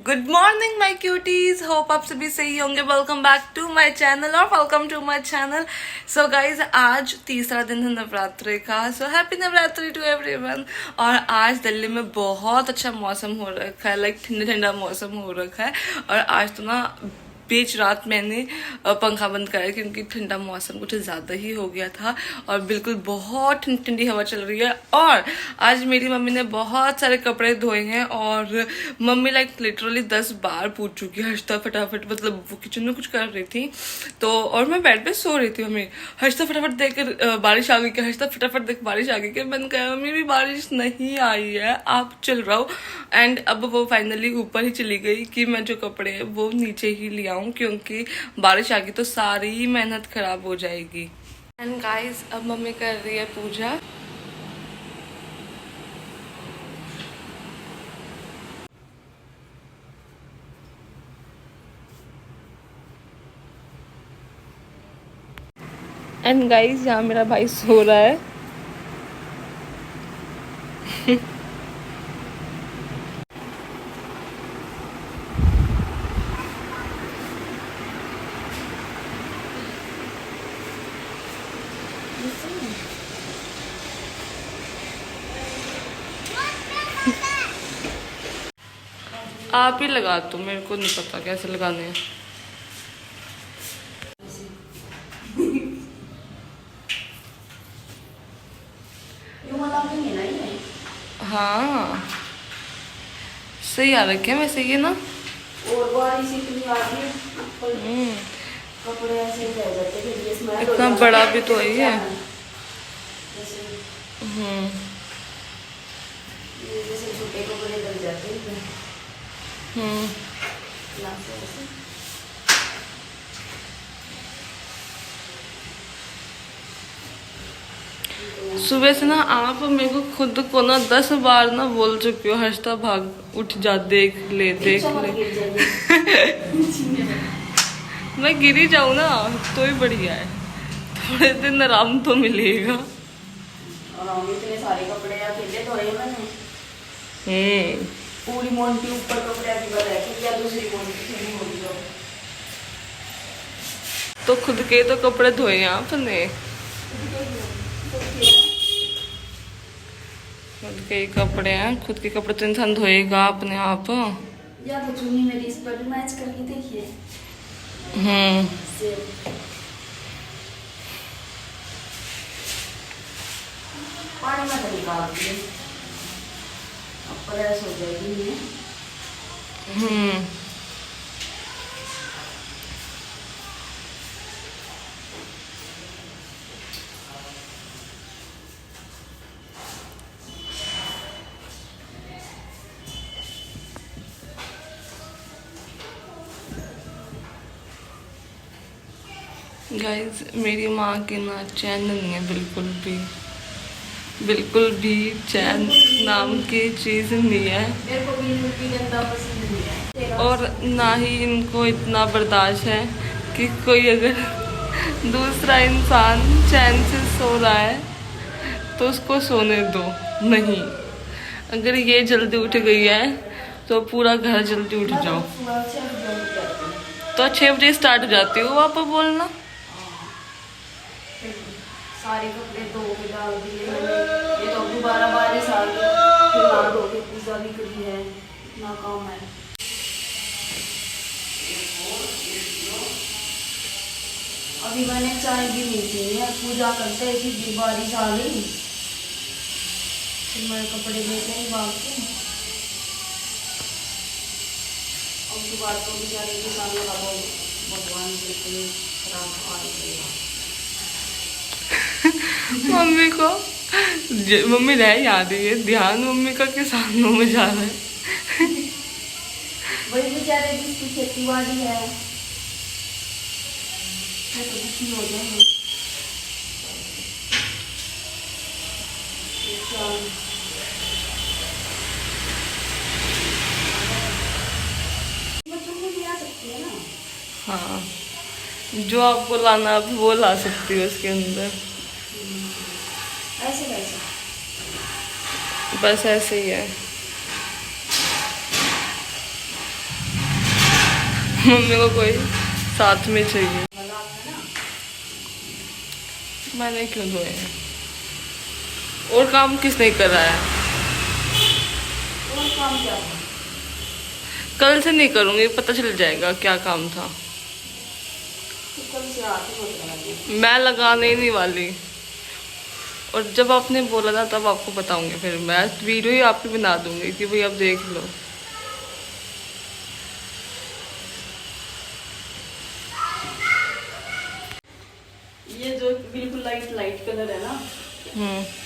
Good morning my cuties, hope आप सभी सही होंगे। Welcome back to my channel और welcome to my channel. So guys, आज तीसरा दिन है नवरात्रि का। So happy Navratri to everyone. और आज दिल्ली में बहुत अच्छा मौसम हो रखा है, लाइक ठंडा ठंडा मौसम हो रखा है। और आज तो ना बीच रात मैंने पंखा बंद कराया क्योंकि ठंडा मौसम कुछ ज़्यादा ही हो गया था और बिल्कुल बहुत ठंडी ठंडी हवा चल रही है। और आज मेरी मम्मी ने बहुत सारे कपड़े धोए हैं और मम्मी लाइक लिटरली 10 बार पूछ चुकी है हर्षिता फटाफट, मतलब वो किचन में कुछ कर रही थी तो, और मैं बेड पे सो रही थी। मम्मी हर्षिता फटाफट देख बारिश आ गई क्या, हर्षिता फटाफट देख बारिश आ गई क्या। मैंने कहा मम्मी भी बारिश नहीं आई है, आप चल रहो। एंड अब वो फाइनली ऊपर ही चली गई कि मैं जो कपड़े है वो नीचे ही ले आऊं क्योंकि बारिश आ गई तो सारी मेहनत खराब हो जाएगी। एंड गाइस, अब मम्मी कर रही है पूजा। एंड गाइस, यहाँ मेरा भाई सो रहा है। आप ही लगा दो, मेरे को नहीं पता कैसे लगाने हैं। हाँ सही आ रखे हैं वैसे ये ना। और बारिश इतनी आ रही है, कपड़े ऐसे रह जाते हैं, ये स्मेल हो इतना जाता बड़ा भी तो ही है। जैसे छोटे कपड़े लग जाते हैं। सुबह से ना आप मेरे को खुद को ना 10 बार ना बोल चुकी हो हर्षिता भाग उठ जा, देख ले देख ले। मैं गिरी जाऊँ ना तो ही बढ़िया है, थोड़े दिन आराम तो मिलेगा। इतने सारे कपड़े अकेले धोए मैंने। पूरी मोंटी ऊपर कपड़े की बजाय या दूसरी मोंटी होगी तो खुद के तो कपड़े धोए हैं आपने, खुद के ही कपड़े हैं, खुद के कपड़े तो इंसान धोएगा अपने आप। या तो चुन्नी मेरी इस पर भी मैच करके देखिए। पानी में तो निकाल दिए, अब प्रेस हो जाएगी। गाइज, मेरी माँ के ना चैन नहीं है, बिल्कुल भी चैन नाम की चीज़ नहीं है। मेरे को भी गंदा पसंद नहीं है। और ना ही इनको इतना बर्दाश्त है कि कोई अगर दूसरा इंसान चैन से सो रहा है तो उसको सोने दो। नहीं, अगर ये जल्दी उठ गई है तो पूरा घर जल्दी उठ जाओ। तो 6 बजे स्टार्ट हो जाती हो आप बोलना। सारे कपड़े धो के डाल दिए मैंने, ये तो दोबारा बारिश आ गई, फिर नहा धो के पूजा भी करी है, इतना काम है। अभी मैंने चाय भी नहीं पी है, पूजा करते ही बारिश आ गई, फिर मैं कपड़े लेते ही भाग के। अब की बात तो बेचारे के सामने का भगवान के खराब खाने देगा। मम्मी को मम्मी रह याद है, ध्यान मम्मी का किसानों में जा रहा है। वही बेचारे जिसकी खेती बाड़ी है तो दुखी हो जाएंगे। बच्चों को भी आ सकती है ना। हाँ, जो आपको लाना आप वो ला सकती हो उसके अंदर। ऐसे कैसे? बस ऐसे ही है। मम्मी को कोई साथ में चाहिए। मैंने क्यों धोए हैं? और काम किसने करा है? और काम क्या है? कल से नहीं करूँगी, पता चल जाएगा क्या काम था। तो कल से आके मत लगाइए। मैं लगाने ही नहीं वाली, और जब आपने बोला था तब आपको बताऊंगी। फिर मैं वीडियो ही आपकी बना दूंगी कि भाई आप देख लो। ये जो बिल्कुल लाइट लाइट कलर है ना,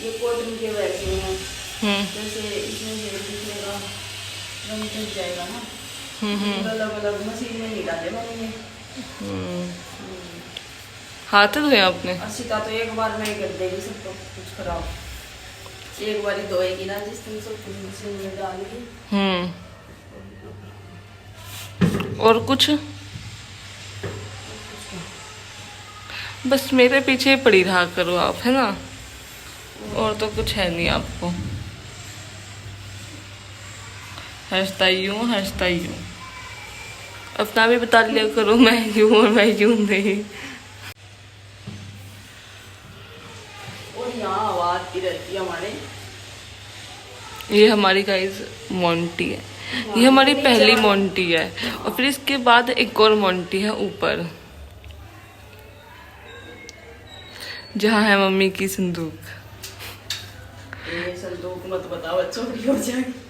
ये कॉटन के वैसे हैं। जैसे इसमें ये दिखेगा, रंग टूट जाएगा ना। अलग अलग मशीन में नहीं डाले मैंने ये। हाथ धोए आपने? अर्शिता तो एक बार में ही कर देगी सबको कुछ खराब। एक बार ही धोएगी ना, जिस दिन सब कुछ मशीन में डालेगी। और कुछ? बस मेरे पीछे पड़ी रहा करो आप, है ना? और तो कुछ है नहीं आपको। हंसता ही हूँ। अपना भी बता लिया करो, मैं यूं और मैं यूं नहीं। और यहाँ आवाज आती रहती है हमारे। ये हमारी गाइस मोंटी है। ये हमारी पहली मोंटी है, और फिर इसके बाद एक और मोंटी है ऊपर, जहाँ है मम्मी की संदूक। ये संदूक मत बताओ, चोरी हो जाएगी।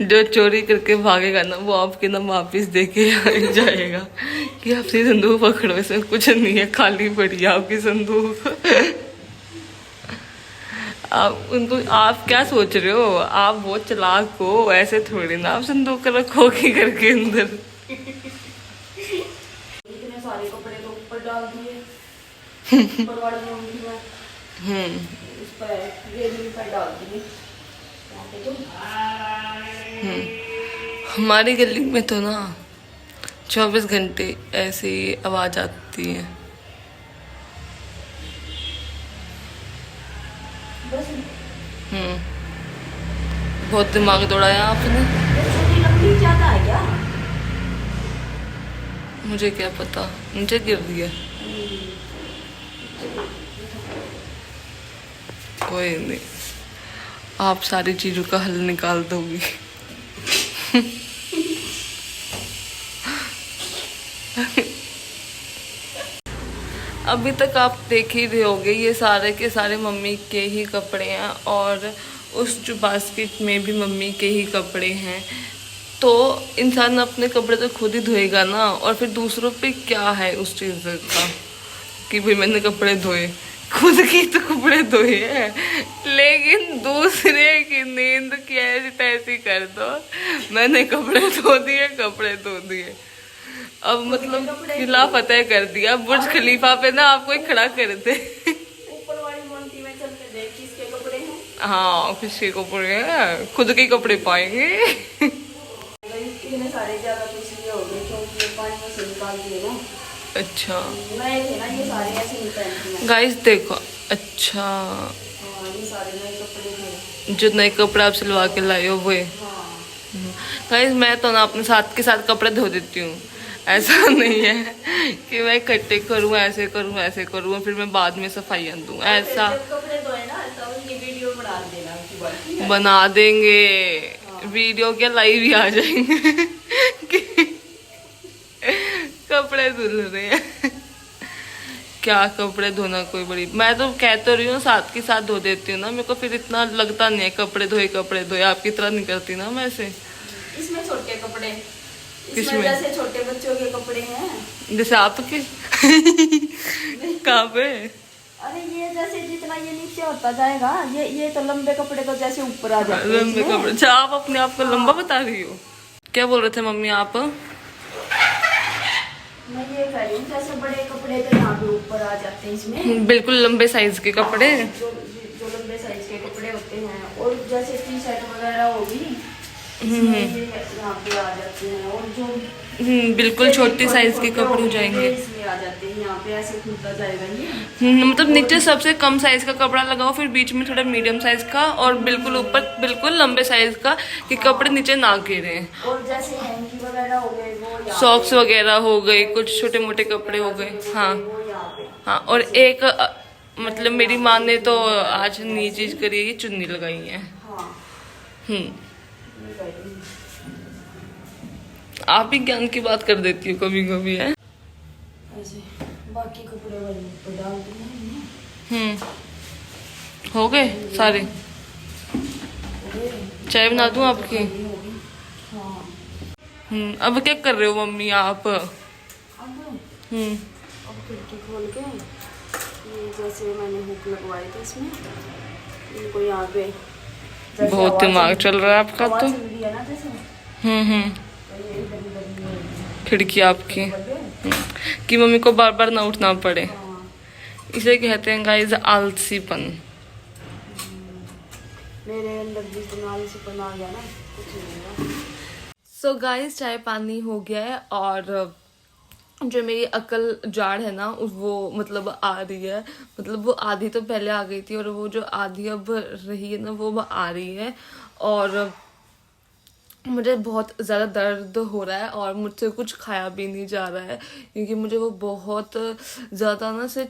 जो चोरी करके भागेगा ना, वो आपके ना वापिस देके जाएगा कि आपसे संदूक पकड़ो, इसमें कुछ नहीं है, खाली पड़ी है आपकी संदूक। आप क्या सोच रहे हो? आप बहुत चालाक हो, ऐसे थोड़ी ना आप संदूक रखोगी घर के अंदर। इतने सारे कपड़े तो ऊपर डाल दिए, ऊपर वाले मोंटी में। इस पर रेलिंग पर डाल दिए। हमारी गली में तो ना 24 घंटे ऐसे ही आवाज आती है। बहुत दिमाग दौड़ाया आपने। लकड़ी ज्यादा है क्या? मुझे क्या पता, नीचे गिर दिया। कोई नहीं, आप सारी चीजों का हल निकाल दोगी। अभी तक आप देख ही रहे होगे, ये सारे के सारे मम्मी के ही कपड़े हैं, और उस जो बास्केट में भी मम्मी के ही कपड़े हैं। तो इंसान अपने कपड़े तो खुद ही धोएगा ना, और फिर दूसरों पे क्या है उस चीज़ का कि भाई मैंने कपड़े धोए, खुद की तो कपड़े धोए हैं, लेकिन दूसरे की नींद की ऐसी तैसी कर दो, मैंने कपड़े धो दिए। अब मतलब किला फतेह कर दिया, बुर्ज खलीफा पे ना आपको ही खड़ा कर दे। ऊपर वाली मोंटी में चल के देख किसके कपड़े हैं। हाँ, किसके कपड़े हैं, खुद के कपड़े पाएंगे। इतने सारे ज्यादा तो इसलिए हो गए क्योंकि ये पानी में से निकाल दिए ना। अच्छा, नए थे ना ये सारे, ऐसे नहीं पहनती गाइस देखो। अच्छा, ये सारे नए कपड़े थे जो नए कपड़े आप सिलवा के लाए हो वो। हाँ। गाइस मैं तो ना अपने साथ के साथ कपड़े धो देती हूँ, ऐसा नहीं है कि मैं इकट्ठे करूँ, ऐसे करूँ फिर मैं बाद में सफाई दूँ, ऐसा। जब कपड़े धोए ना तब उनकी वीडियो बना देना की बात, ठीक है? बना देंगे। वीडियो क्या लाइव ही आ जाएंगे कि कपड़े धुल रहे हैं। क्या कपड़े धोना कोई बड़ी, मैं तो कह तो रही हूँ साथ के साथ धो देती हूँ ना, मेरे को फिर इतना लगता नहीं है कपड़े धोए। आपकी तरह नहीं करती ना मैं ऐसे। इसमें छोटे कपड़े, किसमें? जैसे छोटे बच्चों के कपड़े हैं, जैसे आपके। कहाँ पे? अरे ये जैसे जितना ये नीचे होता जाएगा, ये तो लंबे कपड़े तो जैसे ऊपर आ जाते हैं लंबे इसमें। कपड़े। अच्छा, आप अपने आप को लंबा बता रही हो? क्या बोल रहे थे मम्मी आप? मैं ये कह रही हूँ जैसे बड़े कपड़े तो यहाँ पे ऊपर आ जाते हैं इसमें, बिल्कुल लंबे साइज के कपड़े। जो लंबे साइज के कपड़े होते हैं, और जैसे टी शर्ट वगैरह होगी इसमें ये यहाँ पे आ जाते हैं, और जो बिल्कुल छोटी साइज के कपड़े हो जाएंगे। इसमें आ जाते हैं, यहाँ पे ऐसे खुलता जाएगा ये। मतलब नीचे सबसे कम साइज का कपड़ा लगाओ, फिर बीच में थोड़ा मीडियम साइज का, और बिल्कुल ऊपर बिल्कुल लंबे साइज का, कि कपड़े नीचे ना गिरे। और जैसे हैंकी वगैरह हो गए, वो सॉक्स वगैरह हो गए, कुछ छोटे मोटे कपड़े हो गए। हाँ वो यहाँ पे। हाँ। और एक मतलब मेरी माँ ने तो आज नई चीज करी है, ये चुन्नी लगाई है। हाँ आप ही ज्ञान की बात कर देती हो कभी कभी, है। ऐसे बाकी कपड़े वाले ऊपर डाल दिए। हो गए सारे। चाय बना दूं आपकी? हाँ अब क्या कर रहे हो मम्मी आप? अब खिड़की खोल के ये जैसे मैंने हुक लगवाई थी इसमें, इनको यहाँ पे बहुत दिमाग चल रहा है आपका आवाज तो। चल रही है ना जैसे, तो ये इधर उधर खिड़की आपकी कि मम्मी को बार बार ना उठना पड़े। हाँ। इसे कहते हैं गाइस आलसीपन। मेरे अंदर जिस दिन आलसीपन आ गया ना, कुछ नहीं होगा। सो गाइस चाय पानी हो गया है, और जो मेरी अकल जाड़ है ना वो मतलब आ रही है। मतलब वो आधी तो पहले आ गई थी, और वो जो आधी अब रही है ना वो आ रही है। और मुझे बहुत ज़्यादा दर्द हो रहा है, और मुझसे कुछ खाया भी नहीं जा रहा है, क्योंकि मुझे वो बहुत ज़्यादा ना से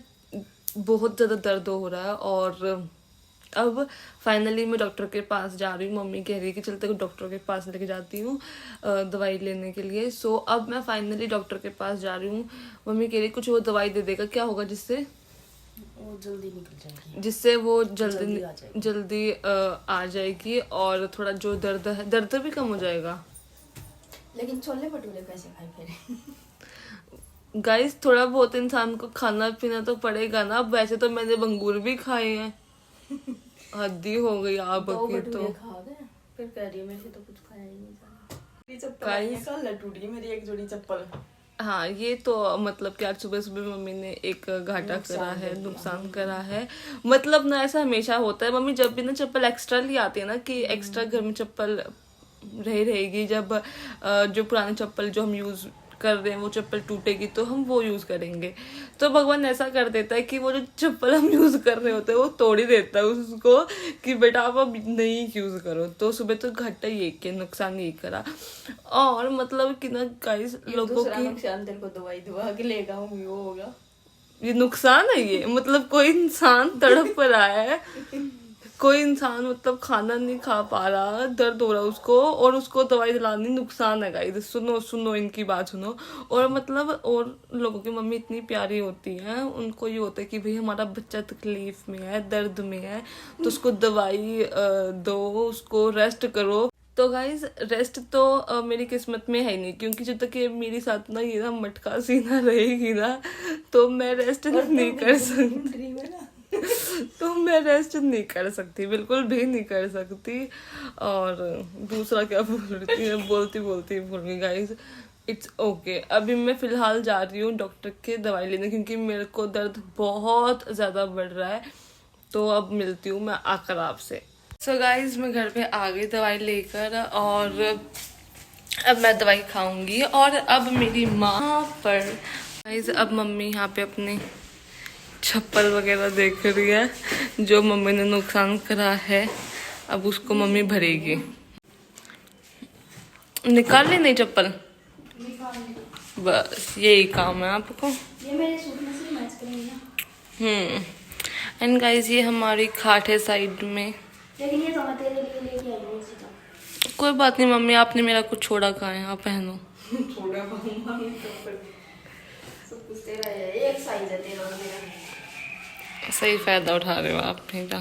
बहुत ज़्यादा दर्द हो रहा है। और अब फाइनली मैं डॉक्टर के पास जा रही हूँ। मम्मी कह रही है कि चलते डॉक्टर के पास लेके जाती हूँ दवाई लेने के लिए। सो अब मैं फाइनली डॉक्टर के पास जा रही हूँ। मम्मी कह रही कुछ वो दवाई दे देगा, क्या होगा जिससे वो जल्दी निकल जाएगी, जिससे वो जल्दी जल्दी आ जाएगी, और थोड़ा जो दर्द भी कम हो जाएगा। लेकिन छोले भटूरे कैसे खाए फिर? गाइस थोड़ा बहुत इंसान को खाना पीना तो पड़ेगा ना। अब वैसे तो मैंने बंगूर भी खाए हैं। हद्दी हो गई आप की तो। खा गए फिर कह रही है मेरे से तो कुछ खाया ही नहीं जाना। मेरी चप्पल कल टूट गई, मेरी एक जोड़ी चप्पल। हाँ ये तो मतलब कि आज सुबह सुबह मम्मी ने एक घाटा करा है, नुकसान करा है। मतलब ना ऐसा हमेशा होता है, मम्मी जब भी ना चप्पल एक्स्ट्रा ले आती है ना, कि एक्स्ट्रा घर में चप्पल रहेगी, जब जो पुरानी चप्पल जो हम यूज कर रहे हैं वो चप्पल टूटेगी तो हम वो यूज करेंगे। तो भगवान ऐसा कर देता है कि वो जो चप्पल हम यूज कर रहे होते हैं वो तोड़ ही देता है उसको, कि बेटा आप अब नहीं यूज करो। तो सुबह तो घाटा ये के नुकसान ये करा। और मतलब कि ना गाइस लोगों की नुकसान तेरे को दवाई दवा के लेगा वो होगा, ये नुकसान है। ये मतलब कोई इंसान तड़प रहा है, कोई इंसान मतलब खाना नहीं खा पा रहा, दर्द हो रहा है उसको, और उसको दवाई दिलानी नुकसान है गाइस। सुनो इनकी बात सुनो। और मतलब और लोगों की मम्मी इतनी प्यारी होती है, उनको ये होता है कि भाई हमारा बच्चा तकलीफ में है, दर्द में है, तो उसको दवाई दो, उसको रेस्ट करो। तो गाइज रेस्ट तो मेरी किस्मत में है नहीं, क्योंकि जब तक ये मेरे साथ ना ये ना मटका सीना रहेगी ना, तो मैं रेस्ट नहीं कर सकती। तो मैं रेस्ट नहीं कर सकती, बिल्कुल भी नहीं कर सकती। और दूसरा क्या बोल रही थी, बोलती भूल गई गाइज। It's okay. अभी मैं फिलहाल जा रही हूँ डॉक्टर के दवाई लेने, क्योंकि मेरे को दर्द बहुत ज़्यादा बढ़ रहा है। तो अब मिलती हूँ मैं आकर आपसे। सो गाइज मैं घर पे आ गई दवाई लेकर, और अब मैं दवाई खाऊंगी। और अब मेरी माँ पर गाइज अब मम्मी यहाँ पे अपने चप्पल वगैरह देख रही है, जो मम्मी ने नुकसान करा है। अब उसको मम्मी भरेगी। निकाल ली नहीं चप्पल, बस यही काम है आपको। ये मेरे सूट में से मैच करेंगे। एंड गाइज ये हमारी खाट है साइड में, लेकिन ये तो मैं तेरे लिए लेके आई हूँ सीधा। कोई बात नहीं मम्मी, आपने मेरा कुछ छोड़ा कहाँ है, आप पहनो। छोड़ा पाऊंगा सब कुछ तेरा है, एक साइज है तेरा और मेरा। सही फायदा उठा रहे हो आप मेरा।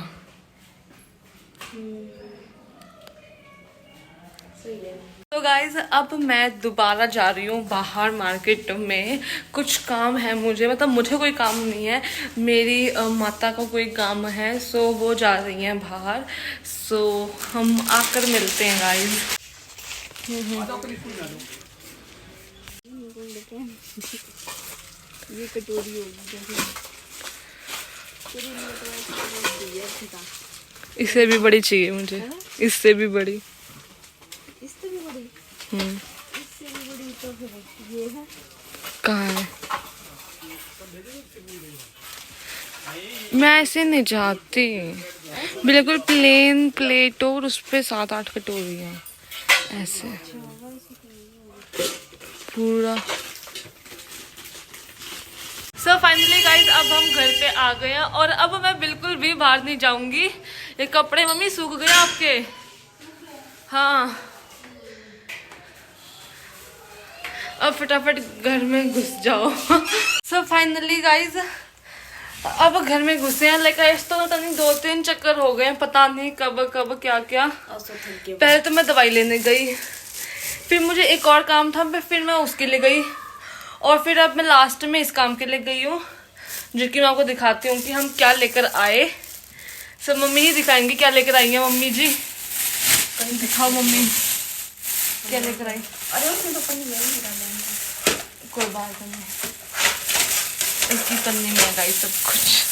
सही है। तो गाइज अब मैं दोबारा जा रही हूँ बाहर मार्केट में। कुछ काम है मुझे, मतलब मुझे कोई काम नहीं है, मेरी माता का कोई काम है। सो वो जा रही हैं बाहर। सो हम आकर मिलते हैं गाइज। ये कटोरी होगी, इससे भी बड़ी चाहिए मुझे, इससे भी बड़ी। इससे इससे भी बड़ी तो फिर ये है। कहाँ है? मैं ऐसे नहीं चाहती, बिल्कुल प्लेन प्लेट और उस पे 7-8 कटोरियाँ ऐसे पूरा। सो फाइनली गाइज अब हम घर पे आ गए हैं और अब मैं बिल्कुल भी बाहर नहीं जाऊंगी। ये कपड़े मम्मी सूख गए आपके? हाँ, अब फटाफट घर में घुस जाओ। सो फाइनली गाइज अब घर में घुसे हैं। लाइक ऐसे तो पता नहीं 2-3 चक्कर हो गए हैं, पता नहीं कब कब क्या क्या। पहले तो मैं दवाई लेने गई, फिर मुझे एक और काम था, फिर मैं उसके लिए गई, और फिर अब मैं लास्ट में इस काम के लिए गई हूँ, जो कि मैं आपको दिखाती हूँ कि हम क्या लेकर आए। सब मम्मी ही दिखाएंगे क्या लेकर आई है। मम्मी जी कहीं दिखाओ, मम्मी क्या लेकर आई। अरे उसमें तो पन्नी में कोई बात नहीं, इसकी पन्नी में गाई सब कुछ।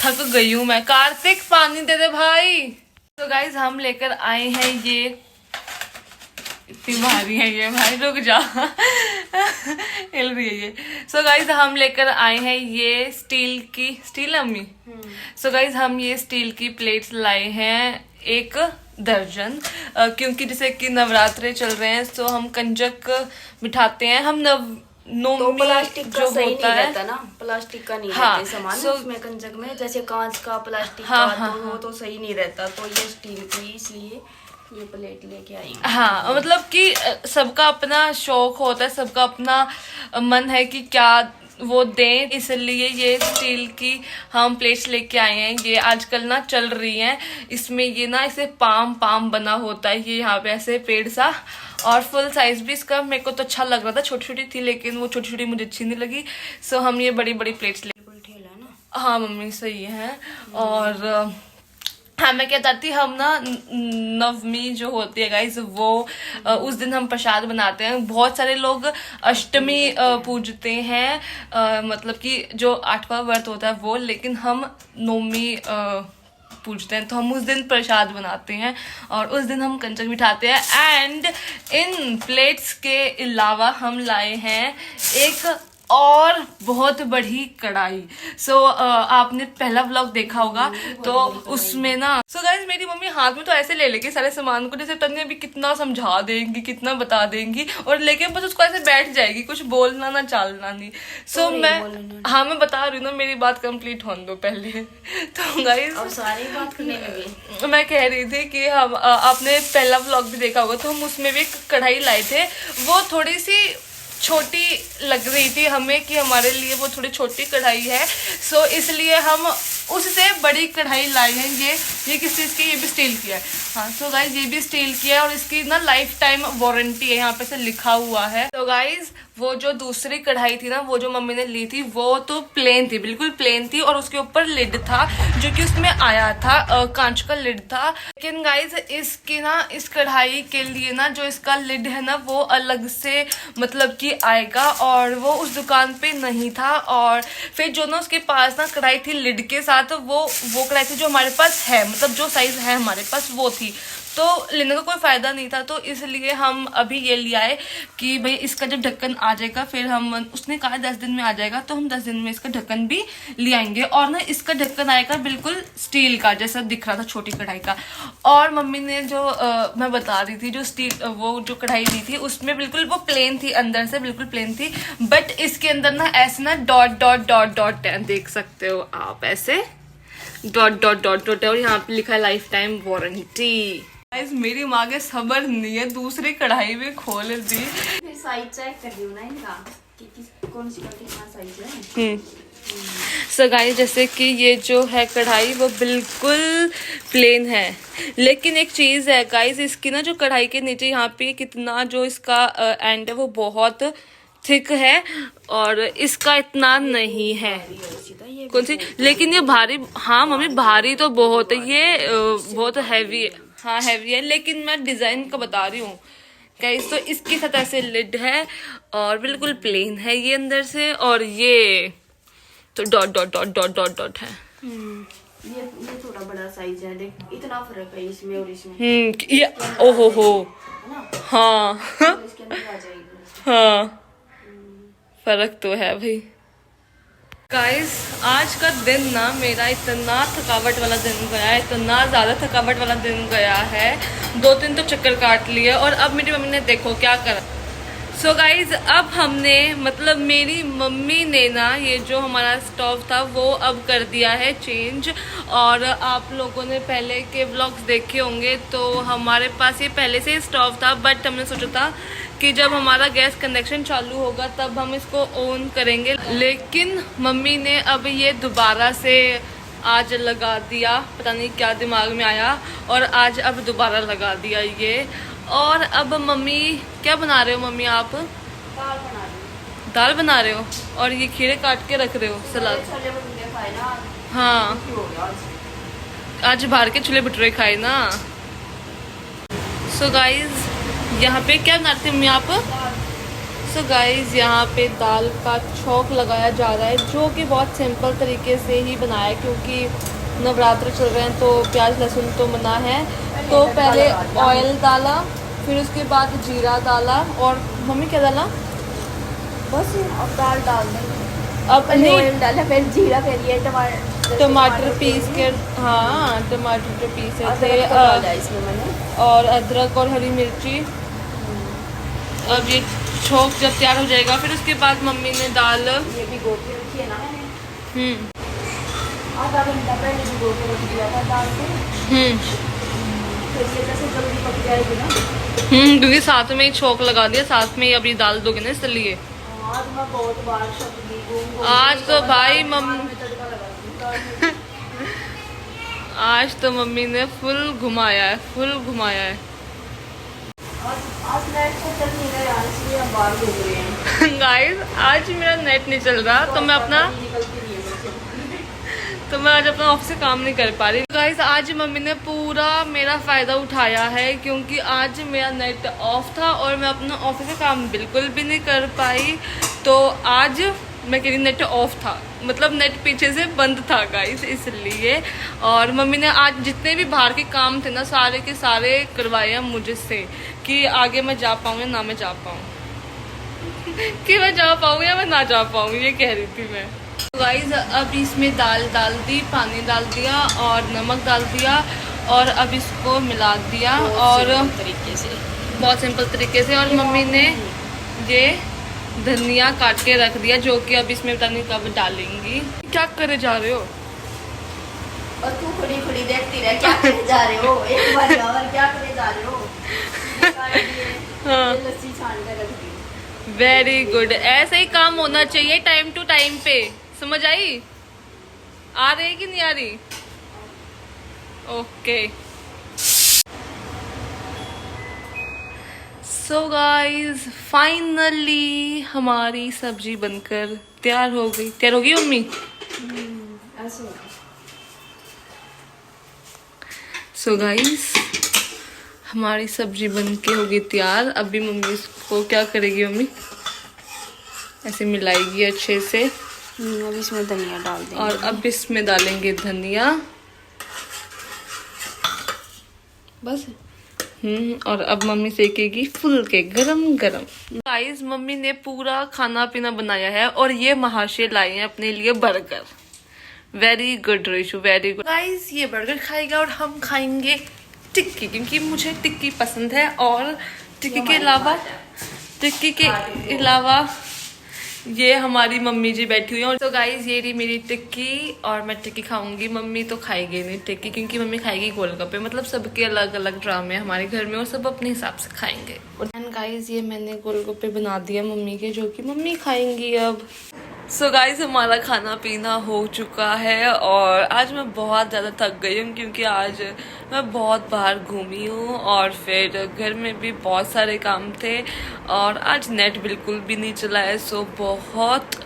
थक गई हूँ मैं। कार्तिक पानी दे दे भाई। तो गाइज हम लेकर आए हैं ये, इतनी भारी है ये भाई, रुक जा हिल रही है ये। सो गाइज हम लेकर आए हैं ये स्टील अम्मी। सो गाइज हम ये स्टील की प्लेट्स लाए हैं 1 दर्जन, क्योंकि जैसे कि नवरात्रे चल रहे हैं तो हम कंजक बिठाते हैं। हम तो प्लास्टिक का जो सही होता नहीं है, रहता ना, प्लास्टिक का नहीं हाँ, रहते सामान उसमें कंजक में, जैसे कांच का प्लास्टिक हाँ, का हाँ, तो वो तो सही नहीं रहता, तो ये स्टील की इसलिए ये प्लेट लेके आई हूँ। हाँ, मतलब कि सबका अपना शौक होता है, सबका अपना मन है कि क्या वो दें, इसलिए ये स्टील की हम प्लेट्स लेके आए हैं। ये आजकल ना चल रही हैं, इसमें ये ना ऐसे पाम बना होता है, ये यहाँ पे ऐसे पेड़ सा, और फुल साइज भी इसका। मेरे को तो अच्छा लग रहा था, छोटी छोटी थी लेकिन वो छोटी छोटी मुझे अच्छी नहीं लगी। सो हम ये बड़ी बड़ी प्लेट्स ले। ठेला ना, हाँ मम्मी सही है। और हाँ, मैं क्या चाहती, हम ना नवमी जो होती है गाइस वो उस दिन हम प्रसाद बनाते हैं। बहुत सारे लोग अष्टमी पूजते हैं, मतलब कि जो 8वां व्रत होता है वो, लेकिन हम नवमी पूजते हैं, तो हम उस दिन प्रसाद बनाते हैं और उस दिन हम कंजक बिठाते हैं। एंड इन प्लेट्स के अलावा हम लाए हैं एक और बहुत बड़ी कढ़ाई। सो आपने पहला व्लॉग देखा होगा तो उसमें ना, सो गाइस मेरी मम्मी हाथ में तो ऐसे ले लेगी सारे सामान को, जैसे तन्ने भी कितना समझा देंगी, कितना बता देंगी, और लेके बस उसको ऐसे बैठ जाएगी, कुछ बोलना ना चालना नहीं। सो मैं बता रही हूँ ना, मेरी बात कंप्लीट होने दो पहले। तो गाइस अब सारी बात करने लगे। मैं कह रही थी कि हम आपने पहला व्लॉग भी देखा होगा, तो हम उसमें भी एक कढ़ाई लाए थे। वो थोड़ी सी छोटी लग रही थी हमें कि हमारे लिए वो थोड़ी छोटी कढ़ाई है, सो इसलिए हम उससे बड़ी कढ़ाई लाए हैं। ये किस चीज़ की, ये भी स्टील की है। हाँ, सो गाइज ये भी स्टील की है और इसकी ना लाइफ टाइम वारंटी है, यहाँ पे से लिखा हुआ है। तो गाइज वो जो दूसरी कढ़ाई थी ना, वो जो मम्मी ने ली थी, वो तो प्लेन थी, बिल्कुल प्लेन थी, और उसके ऊपर लिड था जो कि उसमें आया था, कांच का लिड था। लेकिन गाइज इसकी ना, इस कढ़ाई के लिए ना जो इसका लिड है ना, वो अलग से मतलब कि आएगा, और वो उस दुकान पे नहीं था। और फिर जो ना उसके पास ना कढ़ाई थी लिड के साथ, वो कढ़ाई थी जो हमारे पास है, मतलब जो साइज है हमारे पास वो थी, तो लेने का कोई फायदा नहीं था। तो इसलिए हम अभी ये ले आए कि भाई इसका जब ढक्कन आ जाएगा, फिर हम, उसने कहा 10 दिन में आ जाएगा, तो हम 10 दिन में इसका ढक्कन भी ले आएंगे। और ना इसका ढक्कन आएगा बिल्कुल स्टील का, जैसा दिख रहा था छोटी कढ़ाई का। और मम्मी ने जो मैं बता रही थी, जो स्टील वो जो कढ़ाई दी थी, उसमें बिल्कुल वो प्लेन थी, अंदर से बिल्कुल प्लेन थी, बट इसके अंदर ना ऐसे ना डॉट डॉट डॉट डॉट देख सकते हो आप, ऐसे डॉट डॉट डॉट डॉट, और यहाँ पे लिखा है लाइफ टाइम वारंटी। गाइस मेरी माँ के सबर नहीं है, दूसरी कढ़ाई भी खोल दी। फिर साइज चेक कर लियो ना इनका कि कौन सी का कितना साइज है। सो गाइस जैसे कि ये जो है कढ़ाई वो बिल्कुल प्लेन है, लेकिन एक चीज है गाइस, इसकी ना जो कढ़ाई के नीचे यहाँ पे कितना जो इसका एंड है वो बहुत थिक है, और इसका इतना नहीं है। कौन सी, लेकिन ये भारी, हाँ मम्मी भारी तो बहुत है, ये बहुत हैवी है। हाँ हैवी है, लेकिन मैं डिजाइन का बता रही हूँ गाइस। तो इसकी सतह से लिड है और बिल्कुल प्लेन है ये अंदर से, और ये तो dot dot dot dot dot dot है। ये थोड़ा बड़ा साइज है, देख इतना फर्क है इसमें और इसमें। ये ओहो हो, हाँ तो इसके अंदर आ जाएगी। हाँ फर्क तो है भाई। गाइस आज का दिन ना मेरा इतना थकावट वाला दिन गया है, इतना ज़्यादा थकावट वाला दिन गया है। 2-3 तो चक्कर काट लिए और अब मेरी मम्मी ने देखो क्या करा। सो गाइज अब हमने मतलब मेरी मम्मी ने ना ये जो हमारा स्टोव था वो अब कर दिया है चेंज। और आप लोगों ने पहले के व्लॉग्स देखे होंगे तो हमारे पास ये पहले से ही स्टोव था, बट हमने सोचा था कि जब हमारा गैस कनेक्शन चालू होगा तब हम इसको ऑन करेंगे। लेकिन मम्मी ने अब ये दोबारा से आज लगा दिया, पता नहीं क्या दिमाग में आया और आज अब दोबारा लगा दिया ये। और अब मम्मी क्या बना रहे हो? मम्मी आप दाल बना रही दाल बना रहे हो और ये खीरे काट के रख रहे हो सलाद। छोले भटूरे खाए ना, हाँ दुखी हो गया आज। आज बाहर के छोले भटूरे खाए ना। सो गाइज यहाँ पे क्या बनाते हैं मम्मी आप? सो गाइज यहाँ पे दाल का छौंक लगाया जा रहा है जो कि बहुत सिंपल तरीके से ही बनाया है क्योंकि नवरात्र चल रहे हैं तो प्याज लहसुन तो मना है। तो पहले ऑयल डाला, फिर उसके बाद जीरा डाला और मम्मी क्या डाला? बस अब दाल डाल देंगे। अब पहले नहीं ऑयल डाला, फिर जीरा, फिर ये टमाटर पीस के, हाँ टमाटर तो पीसे थे इसमें मैंने और अदरक और हरी मिर्ची। अब ये छोंक जब तैयार हो जाएगा फिर उसके बाद मम्मी ने दाल ये भी गोभी रखी है ना मैंने, आधा घंटा पहले भी गोभी रख दिया था दाल को, फिर ये जैसे जल्दी पक जाएगी ना। क्योंकि साथ में ही छोंक लगा दिया, साथ में ही अभी दाल दोगे ना इसलिए। आज मैं बहुत बार सब्जी घूम आज तो भाई आज तो मम्मी ने फुल घुमाया है, फुल घुमाया है। आज नेट तो चल नहीं रहा यार, इसलिए हम बाहर घूम रहे हैं। गाइस आज मेरा नेट नहीं चल रहा तो मैं अपना तो मैं आज अपना ऑफिस से काम नहीं कर पा रही। गाइस आज मम्मी ने पूरा मेरा फ़ायदा उठाया है क्योंकि आज मेरा नेट ऑफ था और मैं अपना ऑफिस से काम बिल्कुल भी नहीं कर पाई। तो आज मैं कह रही नेट ऑफ था, मतलब नेट पीछे से बंद था गाइस इसलिए। और मम्मी ने आज जितने भी बाहर के काम थे ना सारे के सारे करवाए हैं मुझसे कि आगे मैं जा पाऊँ या ना मैं जा पाऊँ कि मैं जा पाऊँ या मैं ना जा पाऊँ, ये कह रही थी मैं। गाइस अब इसमें दाल डाल दी, पानी डाल दिया और नमक डाल दिया और अब इसको मिला दिया और तरीके से, बहुत सिंपल तरीके से। और मम्मी ने ये धनिया काट के रख दिया जो कि अब इसमें पता नहीं कब डालेंगी। क्या करे जा रहे हो? और तू खड़ी खड़ी देखती रह, क्या करे जा रहे हो? एक बार और क्या करे जा रहे हो? हाँ लस्सी छान कर रख दी। वेरी गुड, ऐसा ही काम होना चाहिए टाइम टू टाइम पे, समझ आई? आ रही कि नहीं आ रही? ओके सो गाइज फाइनली हमारी सब्जी बनकर तैयार हो गई। तैयार हो गई मम्मी? ऐसे सो गाइज हमारी सब्जी बन के हो गई तैयार। अभी मम्मी इसको क्या करेगी? मम्मी ऐसे मिलाएगी अच्छे से अब इसमें धनिया डाल देंगे और अब इसमें डालेंगे धनिया बस। और अब मम्मी सेकेगी फुल के गरम गरम। गाइस मम्मी ने पूरा खाना पीना बनाया है और ये महाशय लाए हैं अपने लिए burger. Very good Rishu, very good. Guys ये बर्गर खाएगा और हम खाएंगे टिक्की क्योंकि मुझे टिक्की पसंद है और टिक्की के अलावा ये हमारी मम्मी जी बैठी हुई है। तो गाइज ये रही मेरी टिक्की और मैं टिक्की खाऊंगी, मम्मी तो खाएगी नहीं टिक्की क्योंकि मम्मी खाएगी गोलगप्पे। मतलब सबके अलग अलग ड्रामे हमारे घर में और सब अपने हिसाब से खाएंगे। एंड गाइज ये मैंने गोलगप्पे बना दिया मम्मी के जो कि मम्मी खाएंगी अब। सो गाइज हमारा खाना पीना हो चुका है और आज मैं बहुत ज़्यादा थक गई हूँ क्योंकि आज मैं बहुत बाहर घूमी हूँ और फिर घर में भी बहुत सारे काम थे और आज नेट बिल्कुल भी नहीं चला है। सो बहुत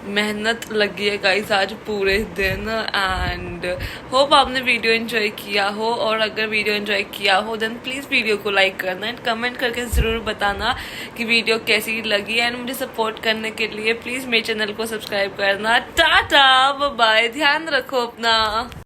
मेहनत लगी है गाइस आज पूरे दिन। एंड होप आपने वीडियो एंजॉय किया हो और अगर वीडियो एंजॉय किया हो देन प्लीज़ वीडियो को लाइक करना एंड कमेंट करके ज़रूर बताना कि वीडियो कैसी लगी। एंड मुझे सपोर्ट करने के लिए प्लीज़ मेरे चैनल को सब्सक्राइब करना। टाटा बाय, ध्यान रखो अपना।